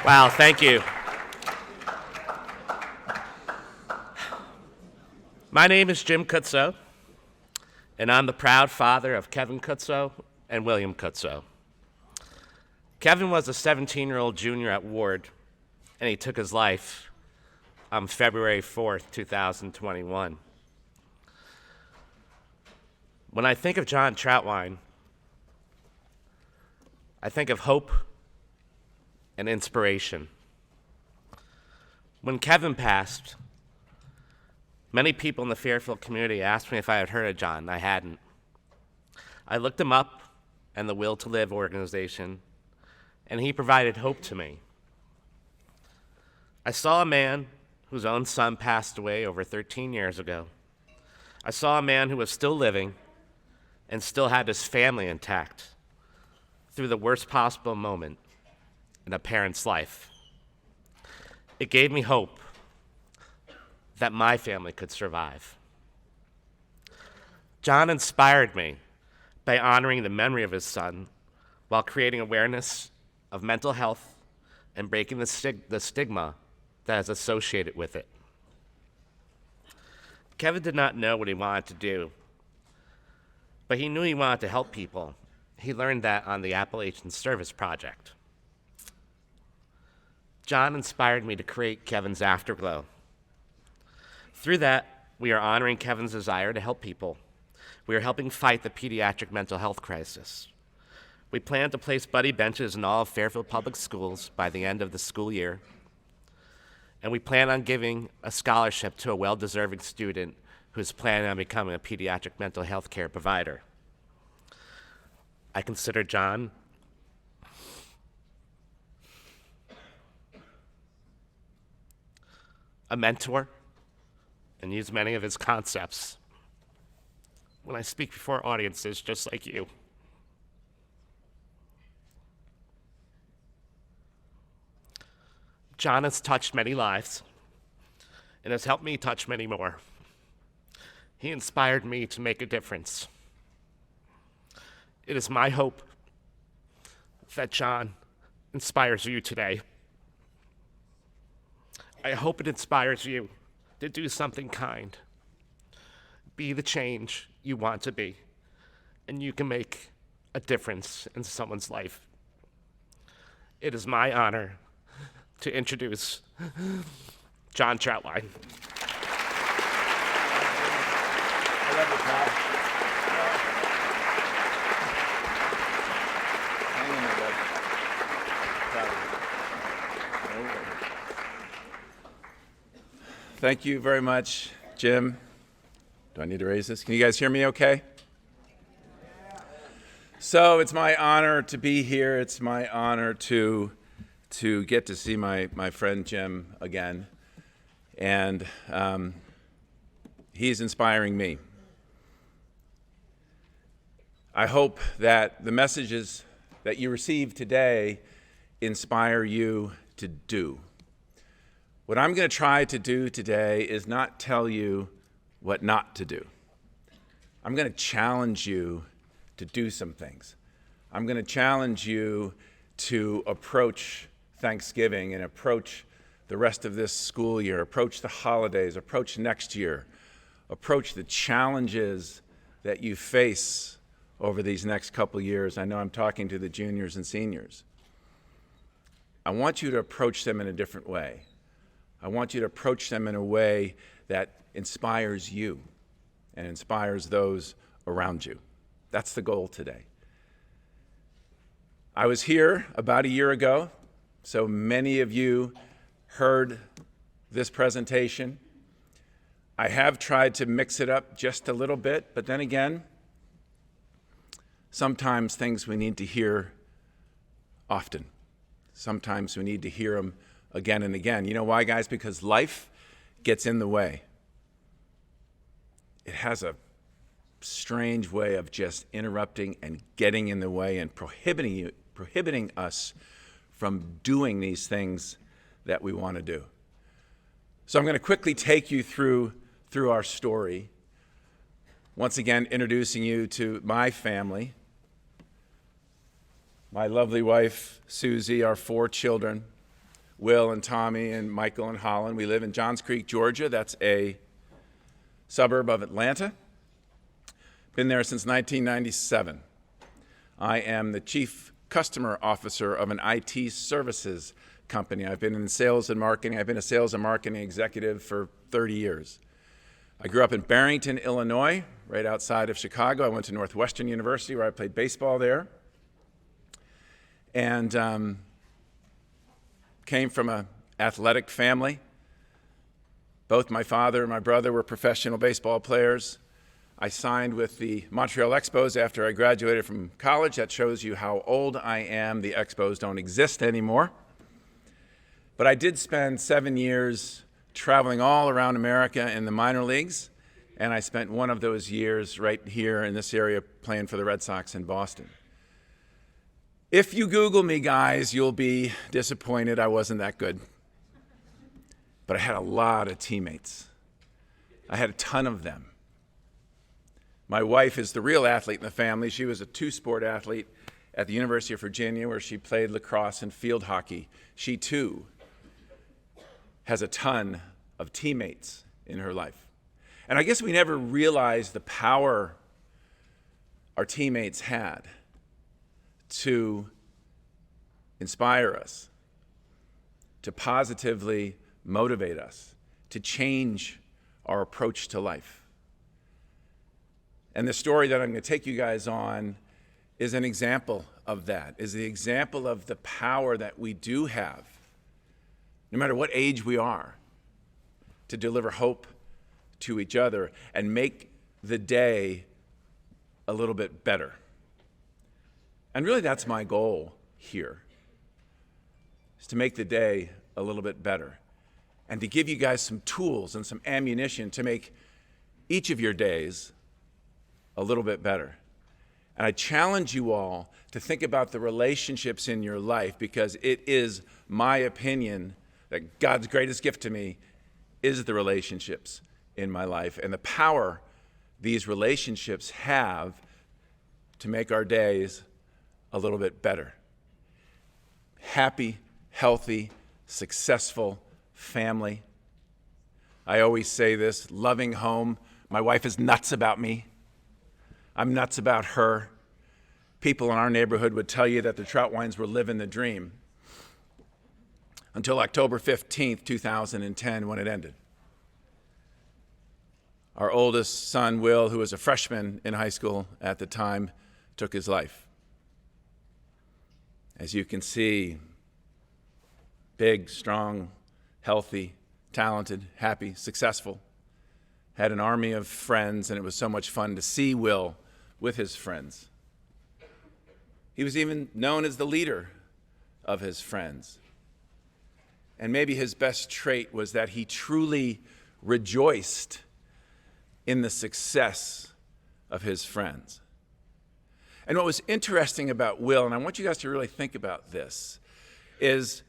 Wow, thank you. My name is Jim Kutso, and I'm the proud father of Kevin Kutso and William Kutso. Kevin was a 17-year-old junior at Ward, and he took his life on February 4th, 2021. When I think of John Trautwein, I think of hope and inspiration. When Kevin passed, many people in the Fairfield community asked me if I had heard of John. I hadn't. I looked him up and the Will to Live organization, and he provided hope to me. I saw a man whose own son passed away over 13 years ago. I saw a man who was still living and still had his family intact through the worst possible moment in a parent's life. It gave me hope that my family could survive. John inspired me by honoring the memory of his son while creating awareness of mental health and breaking the stigma that is associated with it. Kevin did not know what he wanted to do, but he knew he wanted to help people. He learned that on the Appalachian Service Project. John inspired me to create Kevin's Afterglow. Through that, we are honoring Kevin's desire to help people. We are helping fight the pediatric mental health crisis. We plan to place buddy benches in all of Fairfield Public Schools by the end of the school year. And we plan on giving a scholarship to a well-deserving student who is planning on becoming a pediatric mental health care provider. I consider John a mentor and use many of his concepts when I speak before audiences just like you. John has touched many lives and has helped me touch many more. He inspired me to make a difference. It is my hope that John inspires you today. I hope it inspires you to do something kind. Be the change you want to be, and you can make a difference in someone's life. It is my honor to introduce John Trautwein. I love you, Todd. Hang in there, bud. Proud of you. Thank you very much, Jim. Do I need to raise this? Can you guys hear me okay? So it's my honor to be here. It's my honor to get to see my friend Jim again. And he's inspiring me. I hope that the messages that you receive today inspire you to do. What I'm going to try to do today is not tell you what not to do. I'm going to challenge you to do some things. I'm going to challenge you to approach Thanksgiving and approach the rest of this school year, approach the holidays, approach next year, approach the challenges that you face over these next couple years. I know I'm talking to the juniors and seniors. I want you to approach them in a different way. I want you to approach them in a way that inspires you and inspires those around you. That's the goal today. I was here about a year ago, so many of you heard this presentation. I have tried to mix it up just a little bit, but then again, sometimes things we need to hear often. Sometimes we need to hear them again and again. You know why, guys? Because life gets in the way. It has a strange way of just interrupting and getting in the way and prohibiting us from doing these things that we want to do. So I'm going to quickly take you through our story. Once again, introducing you to my family, my lovely wife, Susie, our 4 children, Will and Tommy and Michael and Holland. We live in Johns Creek, Georgia. That's a suburb of Atlanta. Been there since 1997. I am the chief customer officer of an IT services company. I've been in sales and marketing. I've been a sales and marketing executive for 30 years. I grew up in Barrington, Illinois, right outside of Chicago. I went to Northwestern University where I played baseball there. And came from an athletic family. Both my father and my brother were professional baseball players. I signed with the Montreal Expos after I graduated from college. That shows you how old I am. The Expos don't exist anymore. But I did spend 7 years traveling all around America in the minor leagues, and I spent one of those years right here in this area playing for the Red Sox in Boston. If you Google me, guys, you'll be disappointed I wasn't that good. But I had a lot of teammates. I had a ton of them. My wife is the real athlete in the family. She was a two-sport athlete at the University of Virginia where she played lacrosse and field hockey. She, too, has a ton of teammates in her life. And I guess we never realized the power our teammates had to inspire us, to positively motivate us, to change our approach to life. And the story that I'm going to take you guys on is an example of that, is the example of the power that we do have, no matter what age we are, to deliver hope to each other and make the day a little bit better. And really that's my goal here, is to make the day a little bit better and to give you guys some tools and some ammunition to make each of your days a little bit better. And I challenge you all to think about the relationships in your life, because it is my opinion that God's greatest gift to me is the relationships in my life and the power these relationships have to make our days a little bit better. Happy, healthy, successful family. I always say this, loving home. My wife is nuts about me. I'm nuts about her. People in our neighborhood would tell you that the Trautweins were living the dream until October 15th, 2010, when it ended. Our oldest son, Will, who was a freshman in high school at the time, took his life. As you can see, big, strong, healthy, talented, happy, successful, had an army of friends, and it was so much fun to see Will with his friends. He was even known as the leader of his friends. And maybe his best trait was that he truly rejoiced in the success of his friends. And what was interesting about Will, and I want you guys to really think about this, is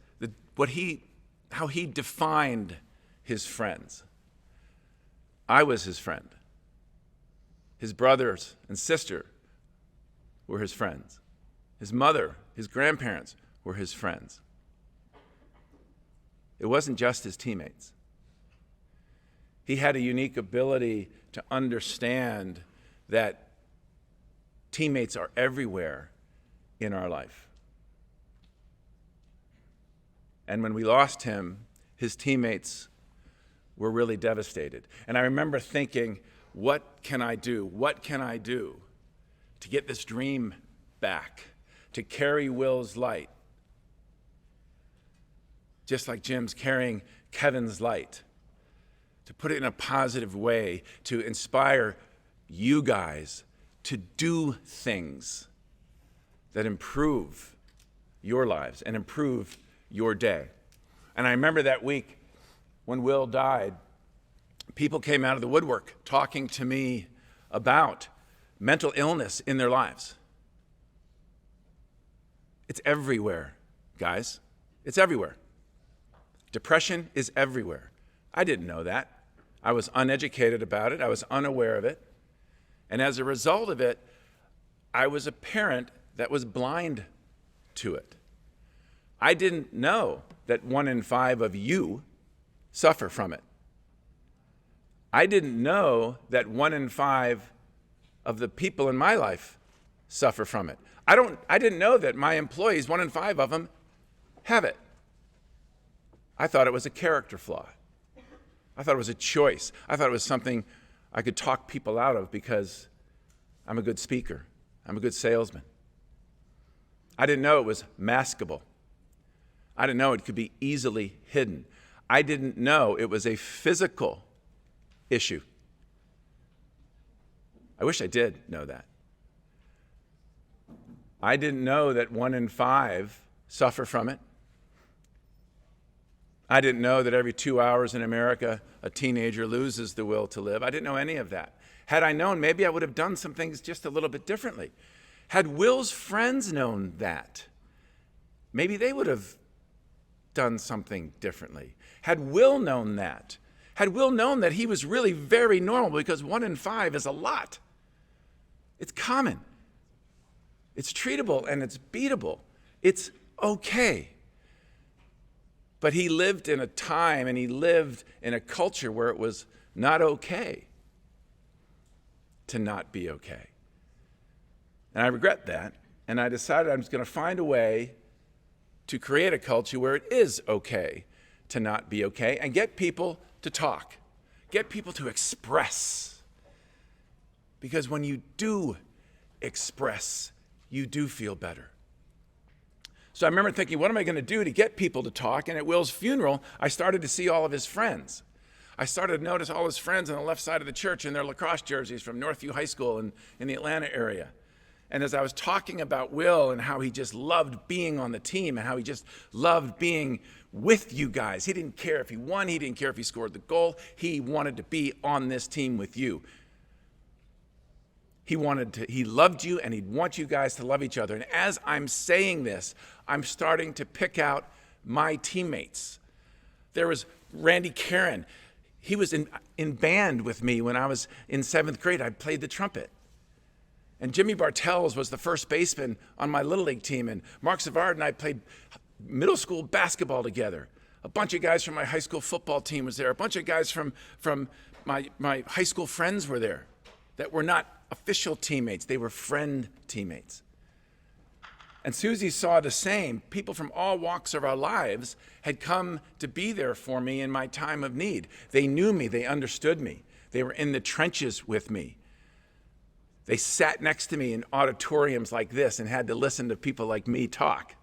how he defined his friends. I was his friend. His brothers and sister were his friends. His mother, his grandparents were his friends. It wasn't just his teammates. He had a unique ability to understand that teammates are everywhere in our life. And when we lost him, his teammates were really devastated. And I remember thinking, what can I do? What can I do to get this dream back, to carry Will's light? Just like Jim's carrying Kevin's light, to put it in a positive way, to inspire you guys to do things that improve your lives and improve your day. And I remember that week when Will died, people came out of the woodwork talking to me about mental illness in their lives. It's everywhere, guys. It's everywhere. Depression is everywhere. I didn't know that. I was uneducated about it. I was unaware of it. And as a result of it, I was a parent that was blind to it. I didn't know that 1 in 5 of you suffer from it. I didn't know that 1 in 5 of the people in my life suffer from it. I didn't know that my employees, 1 in 5 of them, have it. I thought it was a character flaw. I thought it was a choice. I thought it was something I could talk people out of because I'm a good speaker. I'm a good salesman. I didn't know it was maskable. I didn't know it could be easily hidden. I didn't know it was a physical issue. I wish I did know that. I didn't know that 1 in 5 suffer from it. I didn't know that every 2 hours in America, a teenager loses the will to live. I didn't know any of that. Had I known, maybe I would have done some things just a little bit differently. Had Will's friends known that, maybe they would have done something differently. Had Will known that, had Will known that he was really very normal, because 1 in 5 is a lot. It's common. It's treatable and it's beatable. It's okay. But he lived in a time and he lived in a culture where it was not okay to not be okay. And I regret that. And I decided I'm just going to find a way to create a culture where it is okay to not be okay, and get people to talk, get people to express. Because when you do express, you do feel better. So I remember thinking, what am I going to do to get people to talk? And at Will's funeral, I started to see all of his friends. I started to notice all his friends on the left side of the church in their lacrosse jerseys from Northview High School in the Atlanta area. And as I was talking about Will and how he just loved being on the team and how he just loved being with you guys. He didn't care if he won. He didn't care if he scored the goal. He wanted to be on this team with you. He loved you, and he'd want you guys to love each other. And as I'm saying this, I'm starting to pick out my teammates. There was Randy Caron. He was in band with me when I was in 7th grade. I played the trumpet. And Jimmy Bartels was the first baseman on my Little League team. And Mark Savard and I played middle school basketball together. A bunch of guys from my high school football team was there. A bunch of guys from my high school friends were there that were not official teammates. They were friend teammates. And Susie saw the same. People from all walks of our lives had come to be there for me in my time of need. They knew me. They understood me. They were in the trenches with me. They sat next to me in auditoriums like this and had to listen to people like me talk.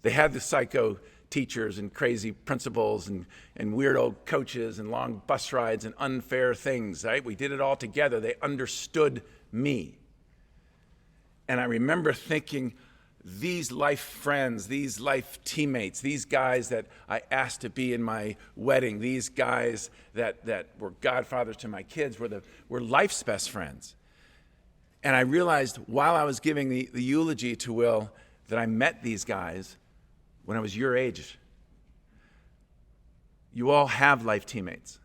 They had the psycho teachers and crazy principals and weirdo coaches and long bus rides and unfair things, right? We did it all together. They understood me. And I remember thinking, these life friends, these life teammates, these guys that I asked to be in my wedding, these guys that were godfathers to my kids were life's best friends. And I realized while I was giving the eulogy to Will that I met these guys when I was your age. You all have life teammates.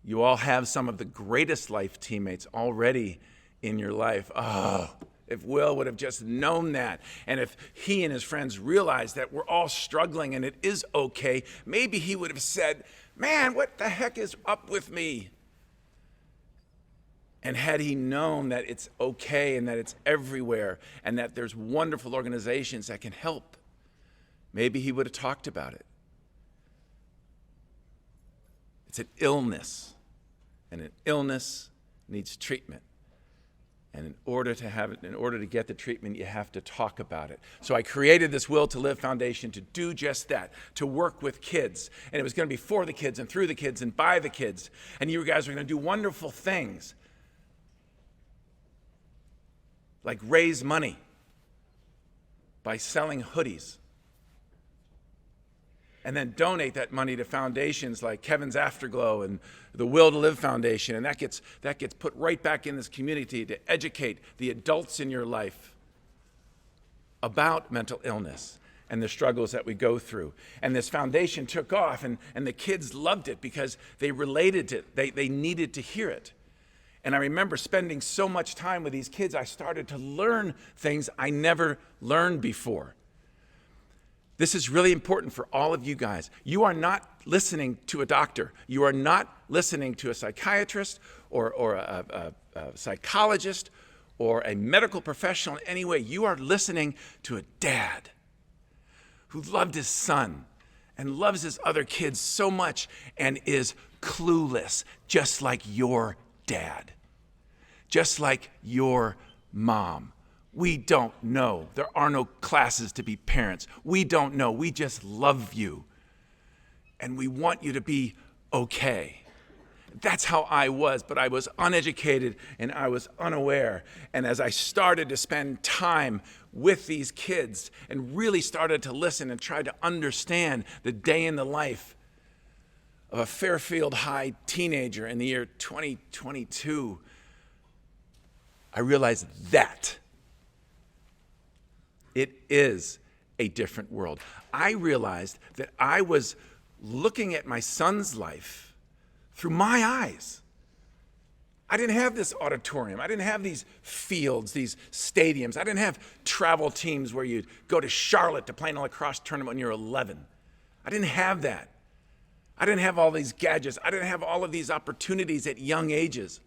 You all have some of the greatest life teammates already in your life. Oh, if Will would have just known that, and if he and his friends realized that we're all struggling and it is okay, maybe he would have said, man, what the heck is up with me? And had he known that it's okay and that it's everywhere and that there's wonderful organizations that can help, maybe he would have talked about it. It's an illness, and an illness needs treatment. And in order to get the treatment, you have to talk about it. So I created this Will to Live Foundation to do just that, to work with kids. And it was going to be for the kids and through the kids and by the kids. And you guys were going to do wonderful things, like raise money by selling hoodies, and then donate that money to foundations like Kevin's Afterglow and the Will to Live Foundation, and that gets put right back in this community to educate the adults in your life about mental illness and the struggles that we go through. And this foundation took off, and the kids loved it because they related to it. They needed to hear it. And I remember spending so much time with these kids, I started to learn things I never learned before. This is really important for all of you guys. You are not listening to a doctor. You are not listening to a psychiatrist or a psychologist or a medical professional in any way. You are listening to a dad who loved his son and loves his other kids so much and is clueless, just like your dad, just like your mom. We don't know. There are no classes to be parents. We don't know. We just love you. And we want you to be okay. That's how I was, but I was uneducated and I was unaware. And as I started to spend time with these kids and really started to listen and try to understand the day in the life of a Fairfield High teenager in the year 2022, I realized that it is a different world. I realized that I was looking at my son's life through my eyes. I didn't have this auditorium. I didn't have these fields, these stadiums. I didn't have travel teams where you'd go to Charlotte to play in a lacrosse tournament when you're 11. I didn't have that. I didn't have all these gadgets. I didn't have all of these opportunities at young ages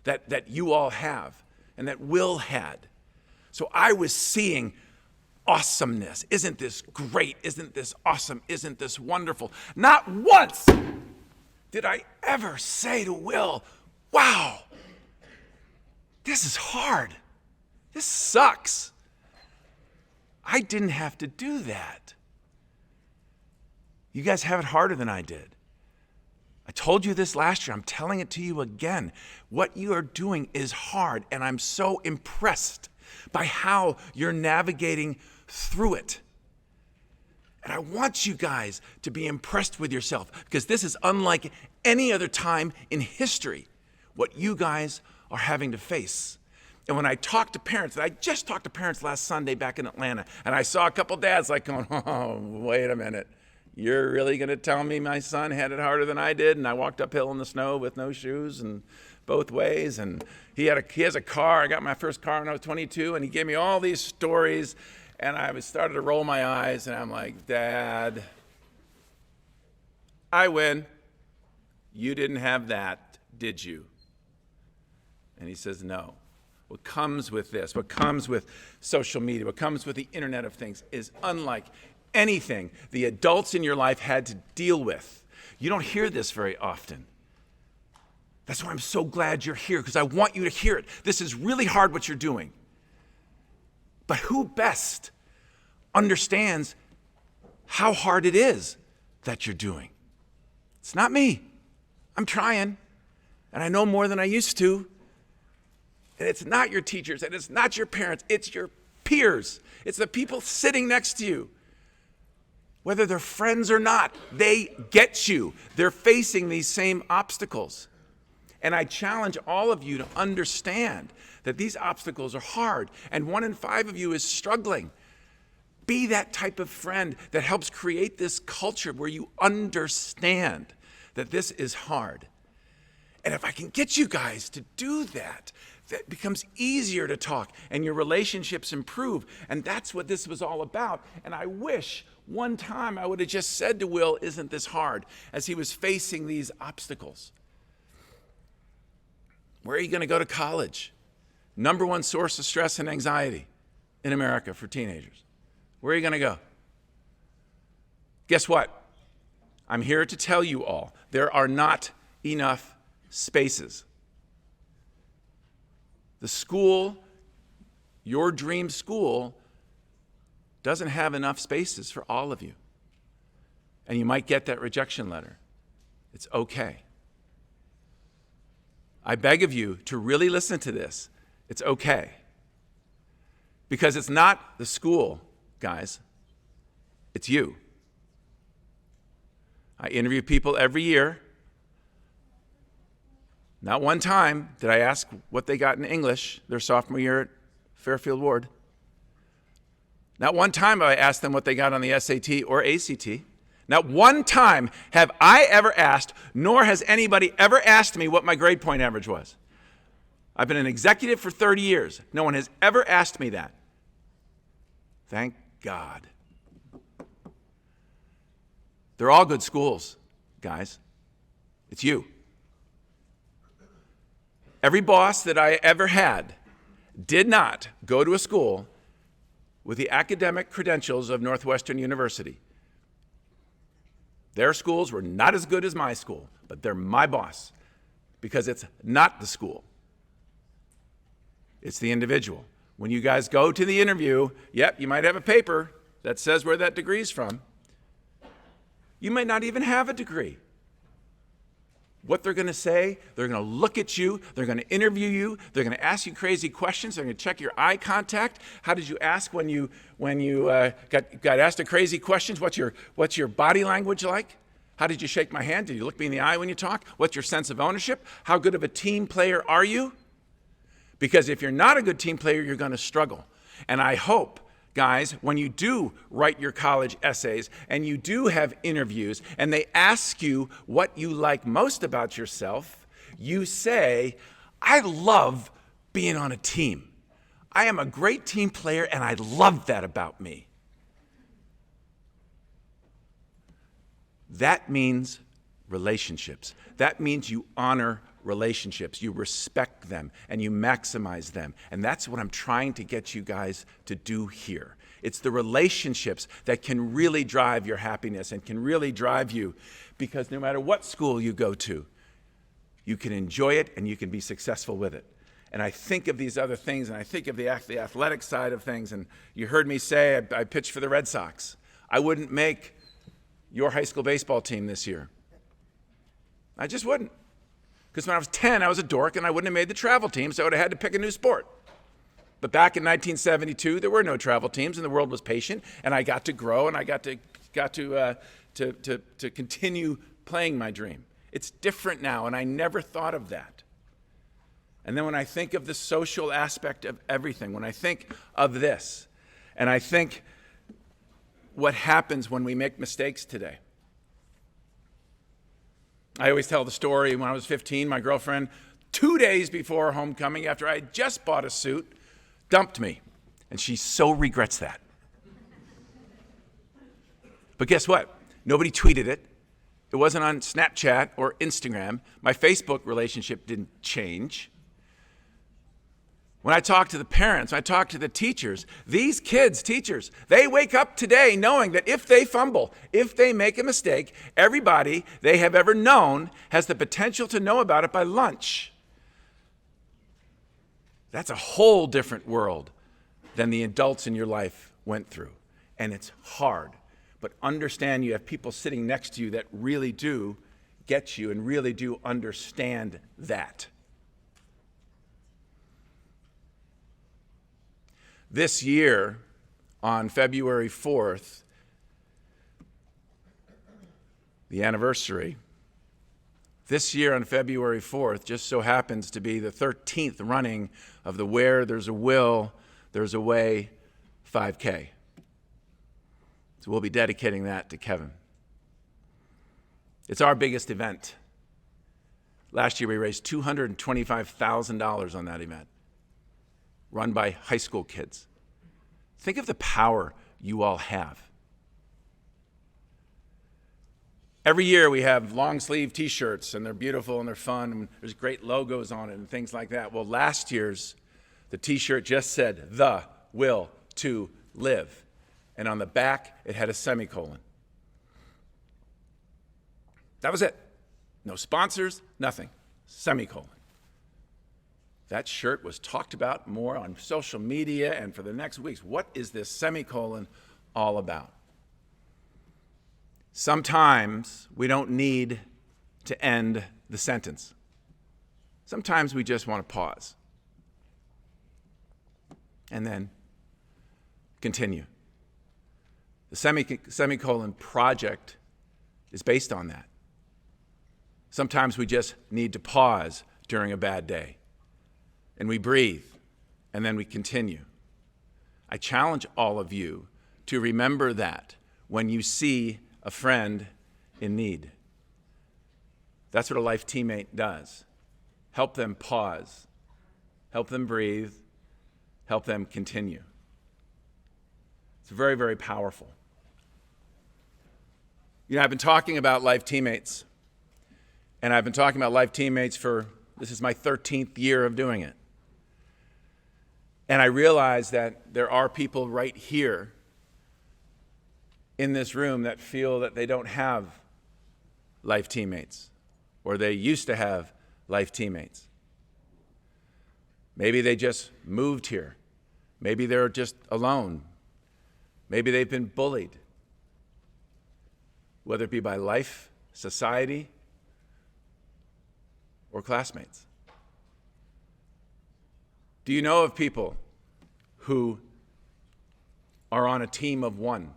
that you all have and that Will had. So I was seeing awesomeness. Isn't this great? Isn't this awesome? Isn't this wonderful? Not once did I ever say to Will, wow, this is hard. This sucks. I didn't have to do that. You guys have it harder than I did. I told you this last year. I'm telling it to you again. What you are doing is hard, and I'm so impressed by how you're navigating through it. And I want you guys to be impressed with yourself, because this is unlike any other time in history, what you guys are having to face. And when I talk to parents, and I just talked to parents last Sunday back in Atlanta, and I saw a couple dads like going, oh, wait a minute. You're really going to tell me my son had it harder than I did, and I walked uphill in the snow with no shoes and both ways, and he has a car. I got my first car when I was 22, and he gave me all these stories, and I started to roll my eyes, and I'm like, Dad, I win. You didn't have that, did you? And he says, no. What comes with this, what comes with social media, what comes with the Internet of Things is unlike anything the adults in your life had to deal with. You don't hear this very often. That's why I'm so glad you're here, because I want you to hear it. This is really hard what you're doing. But who best understands how hard it is that you're doing? It's not me. I'm trying, and I know more than I used to. And it's not your teachers, and it's not your parents. It's your peers. It's the people sitting next to you. Whether they're friends or not, they get you. They're facing these same obstacles. And I challenge all of you to understand that these obstacles are hard, and 1 in 5 of you is struggling. Be that type of friend that helps create this culture where you understand that this is hard. And if I can get you guys to do that, that becomes easier to talk and your relationships improve. And that's what this was all about. And I wish one time I would have just said to Will, isn't this hard, as he was facing these obstacles. Where are you going to go to college? Number one source of stress and anxiety in America for teenagers. Where are you going to go? Guess what? I'm here to tell you all, there are not enough spaces. The school, your dream school, doesn't have enough spaces for all of you. And you might get that rejection letter. It's okay. I beg of you to really listen to this. It's okay. Because it's not the school, guys. It's you. I interview people every year. Not one time did I ask what they got in English their sophomore year at Fairfield Ward. Not one time have I asked them what they got on the SAT or ACT. Not one time have I ever asked, nor has anybody ever asked me what my grade point average was. I've been an executive for 30 years. No one has ever asked me that. Thank God. They're all good schools, guys. It's you. Every boss that I ever had did not go to a school with the academic credentials of Northwestern University. Their schools were not as good as my school, but they're my boss because it's not the school. It's the individual. When you guys go to the interview, yep, you might have a paper that says where that degree's from. You might not even have a degree. What they're going to say, they're going to look at you, they're going to interview you, they're going to ask you crazy questions, they're going to check your eye contact. How did you ask when you got asked a crazy questions? What's your body language like? How did you shake my hand? Did you look me in the eye when you talk? What's your sense of ownership? How good of a team player are you? Because if you're not a good team player, you're going to struggle. And I hope, guys, when you do write your college essays and you do have interviews and they ask you what you like most about yourself, you say, I love being on a team. I am a great team player and I love that about me. That means relationships. That means you honor relationships, you respect them, and you maximize them. And that's what I'm trying to get you guys to do here. It's the relationships that can really drive your happiness and can really drive you, because no matter what school you go to, you can enjoy it and you can be successful with it. And I think of these other things, and I think of the athletic side of things, and you heard me say I pitched for the Red Sox. I wouldn't make your high school baseball team this year. I just wouldn't. Because when I was 10, I was a dork, and I wouldn't have made the travel team, so I would have had to pick a new sport. But back in 1972, there were no travel teams, and the world was patient, and I got to grow, and I got to continue playing my dream. It's different now, and I never thought of that. And then when I think of the social aspect of everything, when I think of this, and I think what happens when we make mistakes today. I always tell the story, when I was 15, my girlfriend, 2 days before homecoming, after I had just bought a suit, dumped me. And she so regrets that. But guess what? Nobody tweeted it. It wasn't on Snapchat or Instagram. My Facebook relationship didn't change. When I talk to the parents, I talk to the teachers, these kids, teachers, they wake up today knowing that if they fumble, if they make a mistake, everybody they have ever known has the potential to know about it by lunch. That's a whole different world than the adults in your life went through. And it's hard. But understand you have people sitting next to you that really do get you and really do understand that. This year, on February 4th, the anniversary, this year on February 4th just so happens to be the 13th running of the Where There's a Will, There's a Way 5K. So we'll be dedicating that to Kevin. It's our biggest event. Last year we raised $225,000 on that event, run by high school kids. Think of the power you all have. Every year we have long sleeve t-shirts, and they're beautiful and they're fun, and there's great logos on it and things like that. Well, last year's, the t-shirt just said, "The Will to Live." And on the back, it had a semicolon. That was it. No sponsors, nothing. Semicolon. That shirt was talked about more on social media and for the next weeks. What is this semicolon all about? Sometimes we don't need to end the sentence. Sometimes we just want to pause and then continue. The semicolon project is based on that. Sometimes we just need to pause during a bad day. And we breathe, and then we continue. I challenge all of you to remember that when you see a friend in need. That's what a life teammate does. Help them pause help them breathe, help them continue. It's very, very powerful. You know, I've been talking about life teammates, and I've been talking about life teammates this is my 13th year of doing it. And I realize that there are people right here in this room that feel that they don't have life teammates, or they used to have life teammates. Maybe they just moved here. Maybe they're just alone. Maybe they've been bullied, whether it be by life, society, or classmates. Do you know of people who are on a team of one?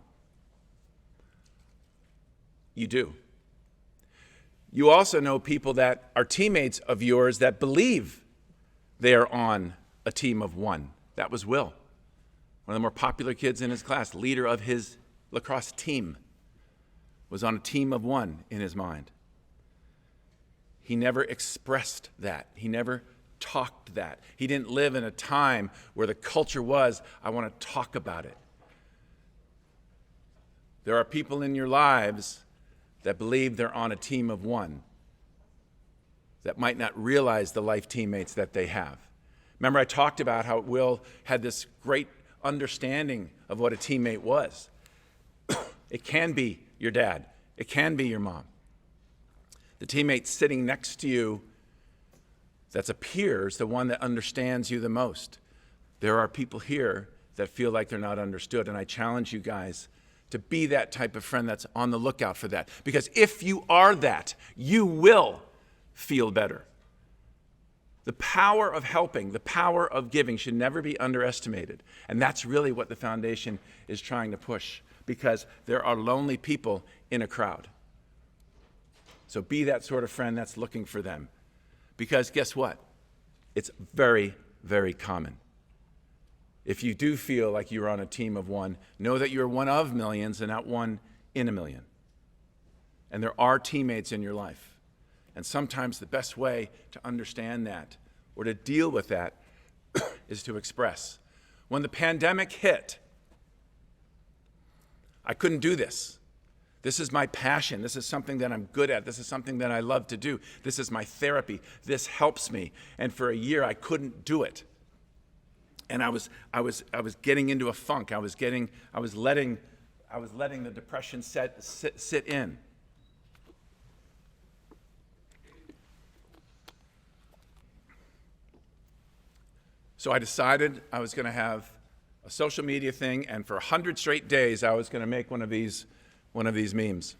You do. You also know people that are teammates of yours that believe they are on a team of one. That was Will, one of the more popular kids in his class, leader of his lacrosse team, was on a team of one in his mind. He never expressed that. He never talked that. He didn't live in a time where the culture was, I want to talk about it. There are people in your lives that believe they're on a team of one, that might not realize the life teammates that they have. Remember, I talked about how Will had this great understanding of what a teammate was. It can be your dad. It can be your mom. The teammate sitting next to you that's a peer is the one that understands you the most. There are people here that feel like they're not understood, and I challenge you guys to be that type of friend that's on the lookout for that. Because if you are that, you will feel better. The power of helping, the power of giving should never be underestimated. And that's really what the foundation is trying to push, because there are lonely people in a crowd. So be that sort of friend that's looking for them. Because guess what? It's very, very common. If you do feel like you're on a team of one, know that you're one of millions and not one in a million. And there are teammates in your life. And sometimes the best way to understand that or to deal with that is to express. When the pandemic hit, I couldn't do this. This is my passion. This is something that I'm good at. This is something that I love to do. This is my therapy. This helps me. And for a year, I couldn't do it. And I was getting into a funk. I was letting the depression sit in. So I decided I was going to have a social media thing, and for 100 straight days, I was going to make one of these memes.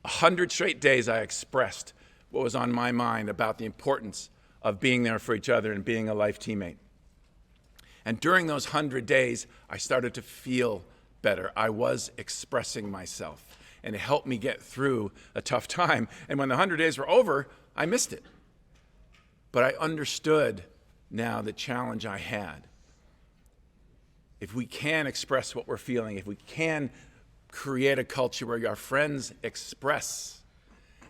100 straight days, I expressed what was on my mind about the importance of being there for each other and being a life teammate. And during those 100 days, I started to feel better. I was expressing myself, and it helped me get through a tough time. And when the 100 days were over, I missed it. But I understood now the challenge I had. If we can express what we're feeling, if we can create a culture where our friends express,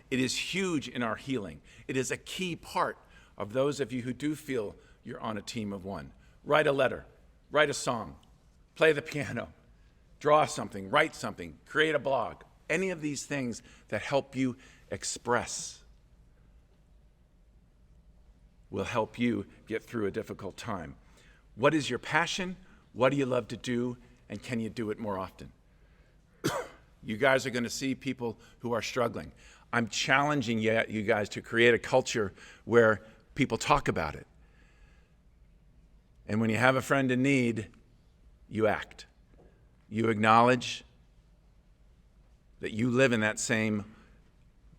it is huge in our healing. It is a key part of those of you who do feel you're on a team of one. Write a letter, write a song, play the piano, draw something, write something, create a blog. Any of these things that help you express will help you get through a difficult time. What is your passion? What do you love to do? And can you do it more often? You guys are going to see people who are struggling. I'm challenging you guys to create a culture where people talk about it. And when you have a friend in need, you act. You acknowledge that you live in that same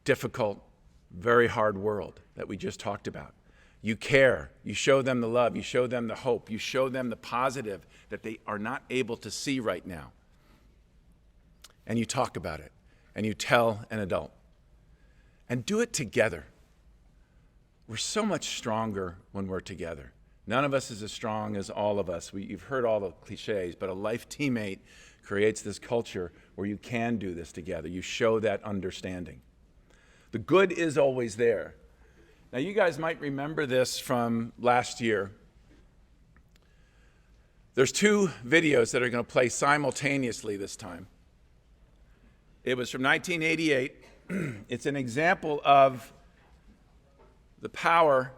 difficult, very hard world that we just talked about. You care. You show them the love. You show them the hope. You show them the positive that they are not able to see right now. And you talk about it. And you tell an adult. And do it together. We're so much stronger when we're together. None of us is as strong as all of us. You've heard all the cliches, but a life teammate creates this culture where you can do this together. You show that understanding. The good is always there. Now, you guys might remember this from last year. There's two videos that are going to play simultaneously this time. It was from 1988. It's an example of the power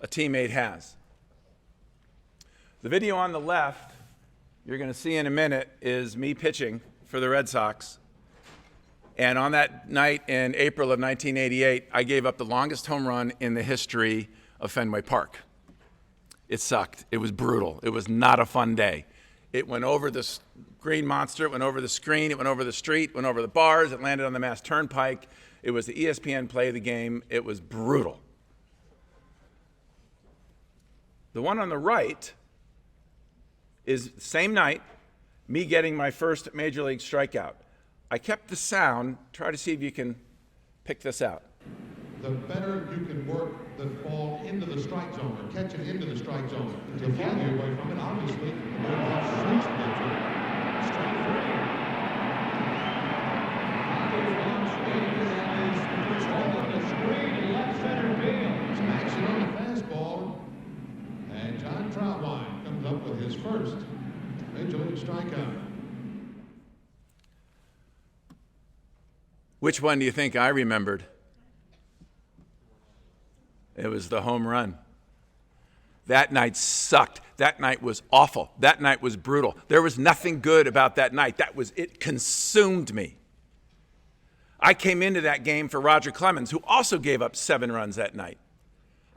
a teammate has. The video on the left, you're going to see in a minute, is me pitching for the Red Sox. And on that night in April of 1988, I gave up the longest home run in the history of Fenway Park. It sucked. It was brutal. It was not a fun day. It went over the green monster, it went over the screen, it went over the street, went over the bars, it landed on the Mass Turnpike. It was the ESPN play of the game. It was brutal. The one on the right is the same night, me getting my first major league strikeout. I kept the sound. Try to see if you can pick this out. The better you can work the ball into the strike zone or catch it into the strike zone. To get you away from it, obviously, you're going to have switch pitcher. Strike three. On the screen, left center field. Some action on the fastball. And John Trautwein comes up with his first major league strikeout. Which one do you think I remembered? It was the home run. That night sucked. That night was awful. That night was brutal. There was nothing good about that night. It consumed me. I came into that game for Roger Clemens, who also gave up 7 runs that night.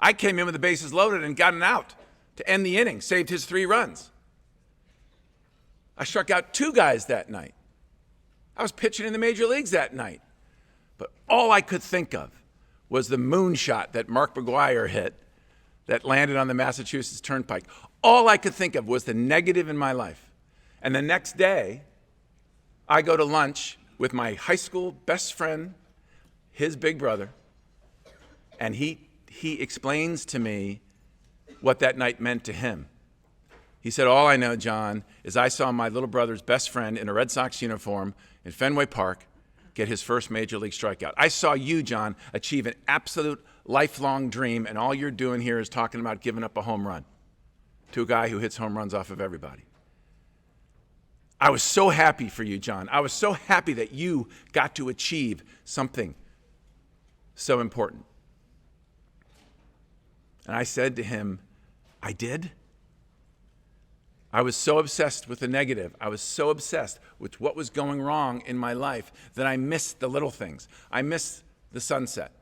I came in with the bases loaded and got an out to end the inning, saved his 3 runs. I struck out 2 guys that night. I was pitching in the major leagues that night. But all I could think of was the moonshot that Mark McGwire hit that landed on the Massachusetts Turnpike. All I could think of was the negative in my life. And the next day, I go to lunch with my high school best friend, his big brother, and he explains to me what that night meant to him. He said, all I know, John, is I saw my little brother's best friend in a Red Sox uniform in Fenway Park get his first major league strikeout. I saw you, John, achieve an absolute lifelong dream, and all you're doing here is talking about giving up a home run to a guy who hits home runs off of everybody. I was so happy for you, John. I was so happy that you got to achieve something so important. And I said to him, I did? I was so obsessed with the negative. I was so obsessed with what was going wrong in my life that I missed the little things. I missed the sunset.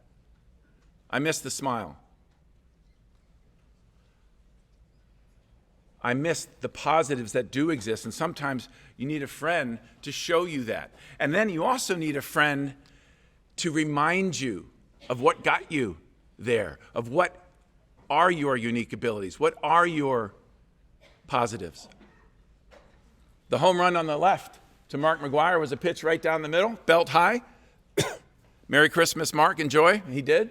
I missed the smile. I missed the positives that do exist. And sometimes you need a friend to show you that. And then you also need a friend to remind you of what got you there, of what are your unique abilities, what are your positives. The home run on the left to Mark McGwire was a pitch right down the middle, belt high. Merry Christmas, Mark, enjoy. He did.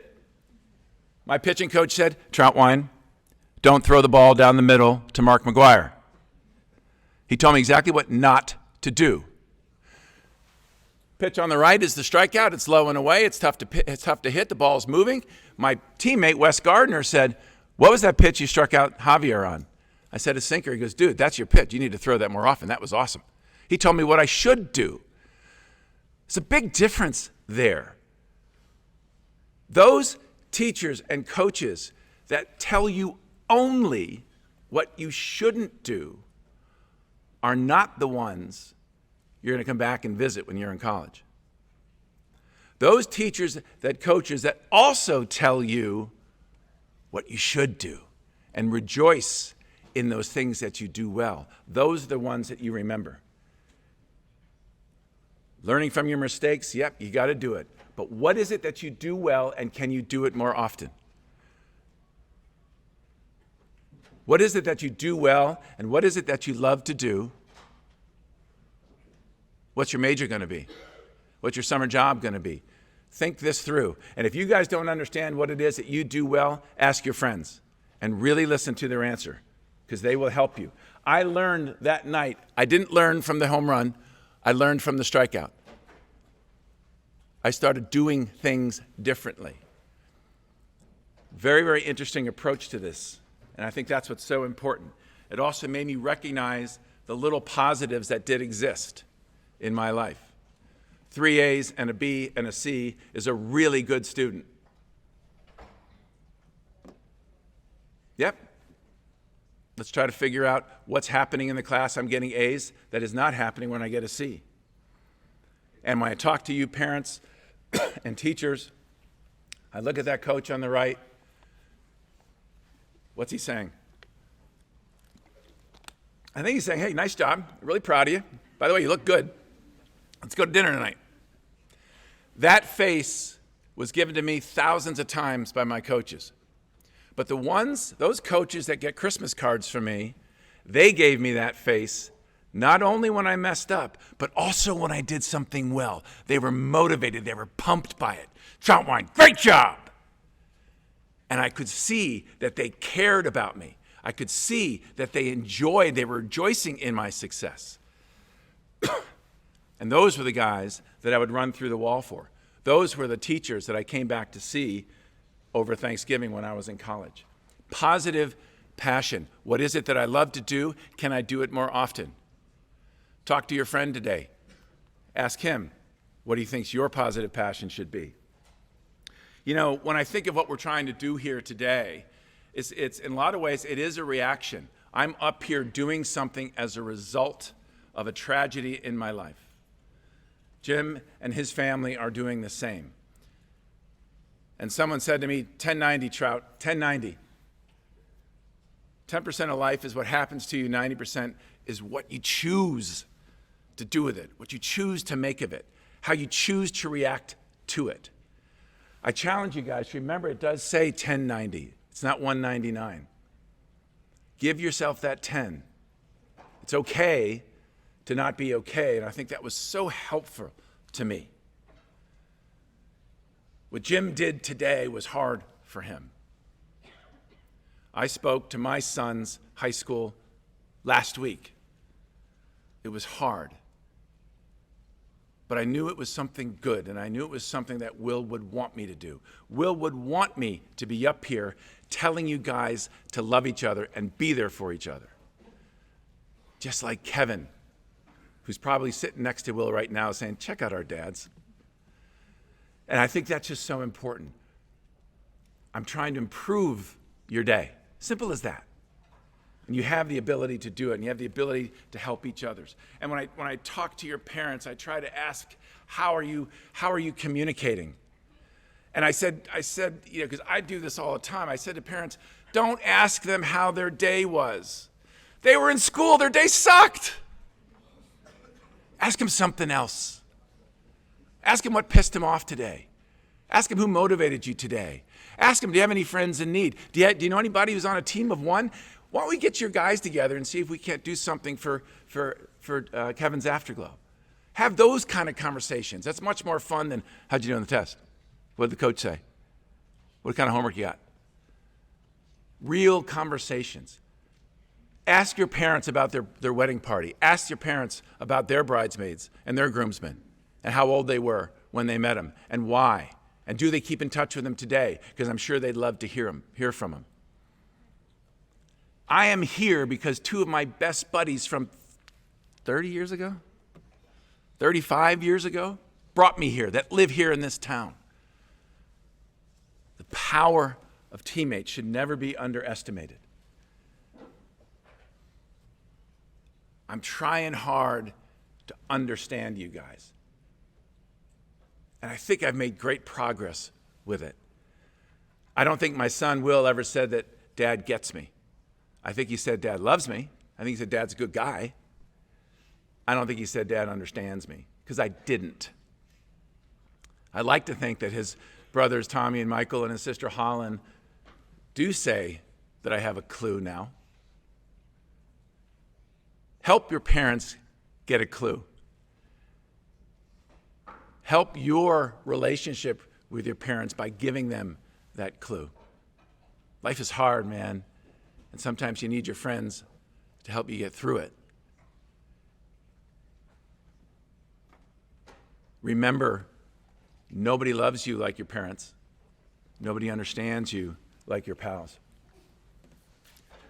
My pitching coach said, Trautwein, don't throw the ball down the middle to Mark McGwire. He told me exactly what not to do. Pitch on the right is the strikeout. It's low and away. It's tough to hit. The ball's moving. My teammate, Wes Gardner, said, what was that pitch you struck out Javier on? I said, a sinker. He goes, dude, that's your pitch. You need to throw that more often. That was awesome. He told me what I should do. There's a big difference there. Those teachers and coaches that tell you only what you shouldn't do are not the ones you're going to come back and visit when you're in college. Those teachers, that coaches that also tell you what you should do and rejoice in those things that you do well, those are the ones that you remember. Learning from your mistakes, yep, you got to do it. But what is it that you do well, and can you do it more often? What is it that you do well, and what is it that you love to do? What's your major going to be? What's your summer job going to be? Think this through. And if you guys don't understand what it is that you do well, ask your friends and really listen to their answer, because they will help you. I learned that night. I didn't learn from the home run. I learned from the strikeout. I started doing things differently. Very, very interesting approach to this. And I think that's what's so important. It also made me recognize the little positives that did exist in my life. 3 A's and a B and a C is a really good student. Yep. Let's try to figure out what's happening in the class I'm getting A's that is not happening when I get a C. And when I talk to you parents and teachers, I look at that coach on the right. What's he saying? I think he's saying, hey, nice job. Really proud of you. By the way, you look good. Let's go to dinner tonight. That face was given to me thousands of times by my coaches. But those coaches that get Christmas cards from me, they gave me that face not only when I messed up, but also when I did something well. They were motivated. They were pumped by it. Trautwein, great job. And I could see that they cared about me. I could see that they were rejoicing in my success. And those were the guys that I would run through the wall for. Those were the teachers that I came back to see over Thanksgiving when I was in college. Positive passion. What is it that I love to do? Can I do it more often? Talk to your friend today. Ask him what he thinks your positive passion should be. You know, when I think of what we're trying to do here today, it's in a lot of ways, it is a reaction. I'm up here doing something as a result of a tragedy in my life. Jim and his family are doing the same. And someone said to me, 1090, Trout, 1090. 10% of life is what happens to you, 90% is what you choose to do with it, what you choose to make of it, how you choose to react to it. I challenge you guys, remember it does say 1090. It's not 199. Give yourself that 10. It's okay to not be okay, and I think that was so helpful to me. What Jim did today was hard for him. I spoke to my son's high school last week. It was hard. But I knew it was something good, and I knew it was something that Will would want me to do. Will would want me to be up here telling you guys to love each other and be there for each other. Just like Kevin, who's probably sitting next to Will right now saying, check out our dads. And I think that's just so important. I'm trying to improve your day. Simple as that. And you have the ability to do it, and you have the ability to help each other. And when I talk to your parents, I try to ask, how are you communicating? And I said, you know, because I do this all the time, I said to parents, don't ask them how their day was. They were in school, their day sucked. Ask them something else. Ask them what pissed them off today. Ask them who motivated you today. Ask them, do you have any friends in need? Do you know anybody who's on a team of one? Why don't we get your guys together and see if we can't do something for Kevin's Afterglow? Have those kind of conversations. That's much more fun than, how'd you do on the test? What did the coach say? What kind of homework you got? Real conversations. Ask your parents about their wedding party. Ask your parents about their bridesmaids and their groomsmen and how old they were when they met them and why. And do they keep in touch with them today? Because I'm sure they'd love to hear from them. I am here because two of my best buddies from 30 years ago, 35 years ago, brought me here, that live here in this town. The power of teammates should never be underestimated. I'm trying hard to understand you guys. And I think I've made great progress with it. I don't think my son Will ever said that Dad gets me. I think he said Dad loves me. I think he said Dad's a good guy. I don't think he said Dad understands me, because I didn't. I like to think that his brothers Tommy and Michael and his sister Holland do say that I have a clue now. Help your parents get a clue. Help your relationship with your parents by giving them that clue. Life is hard, man, and sometimes you need your friends to help you get through it. Remember, nobody loves you like your parents. Nobody understands you like your pals.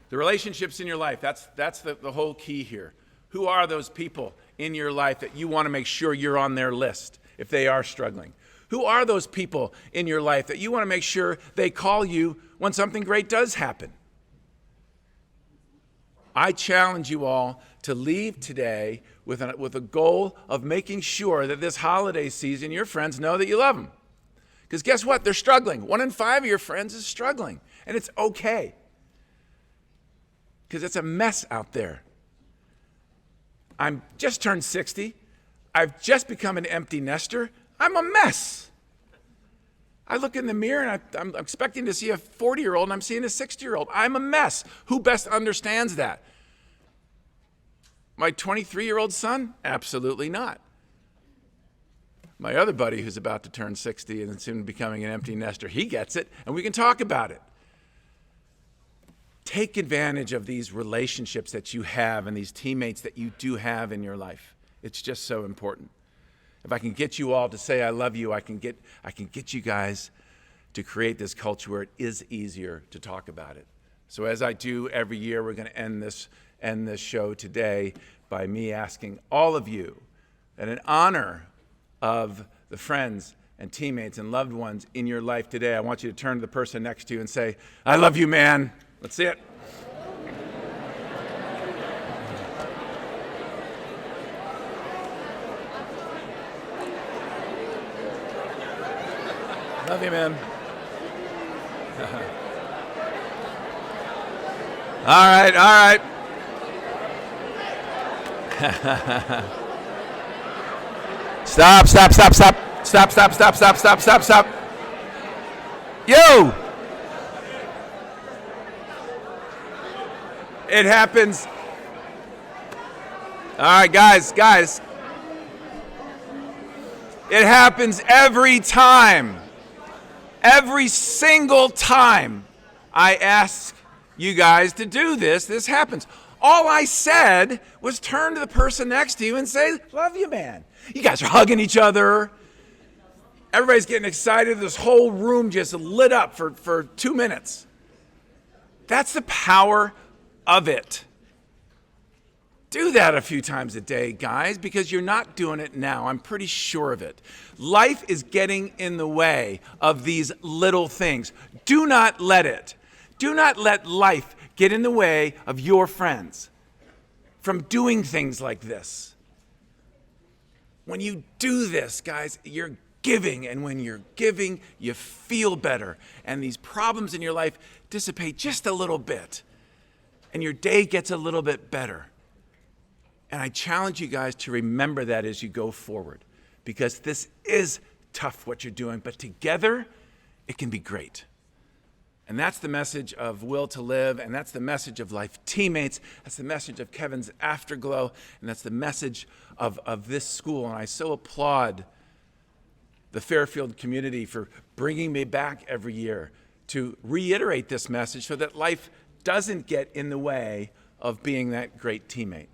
The relationships in your life, that's the whole key here. Who are those people in your life that you want to make sure you're on their list if they are struggling? Who are those people in your life that you want to make sure they call you when something great does happen? I challenge you all to leave today with a goal of making sure that this holiday season your friends know that you love them. Because guess what? They're struggling. 1 in 5 of your friends is struggling, and it's okay. Because it's a mess out there. I'm just turned 60. I've just become an empty nester. I'm a mess. I look in the mirror and I'm expecting to see a 40-year-old and I'm seeing a 60-year-old. I'm a mess. Who best understands that? My 23-year-old son? Absolutely not. My other buddy who's about to turn 60 and soon becoming an empty nester, he gets it, and we can talk about it. Take advantage of these relationships that you have and these teammates that you do have in your life. It's just so important. If I can get you all to say I love you, I can get you guys to create this culture where it is easier to talk about it. So as I do every year, we're going to end this show today by me asking all of you that in honor of the friends and teammates and loved ones in your life today, I want you to turn to the person next to you and say, I love you, man. Let's see it. Love you, man. All right. Stop. Yo! It happens. All right, guys. It happens every time. Every single time I ask you guys to do this happens. All I said was turn to the person next to you and say, love you, man. You guys are hugging each other. Everybody's getting excited. This whole room just lit up for 2 minutes. That's the power of it. Do that a few times a day, guys, because you're not doing it now. I'm pretty sure of it. Life is getting in the way of these little things. Do not let it. Do not let life get in the way of your friends from doing things like this. When you do this, guys, you're giving, and when you're giving, you feel better, and these problems in your life dissipate just a little bit, and your day gets a little bit better. And I challenge you guys to remember that as you go forward, because this is tough what you're doing, but together it can be great. And that's the message of Will to Live, and that's the message of Life Teammates. That's the message of Kevin's Afterglow, and that's the message of this school. And I so applaud the Fairfield community for bringing me back every year to reiterate this message so that life doesn't get in the way of being that great teammate.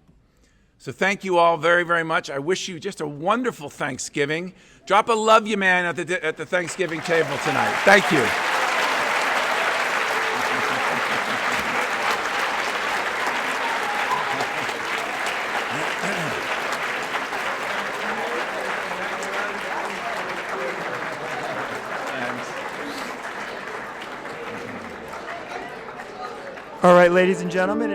So thank you all very, very much. I wish you just a wonderful Thanksgiving. Drop a love you, man, at the Thanksgiving table tonight. Thank you. All right, ladies and gentlemen,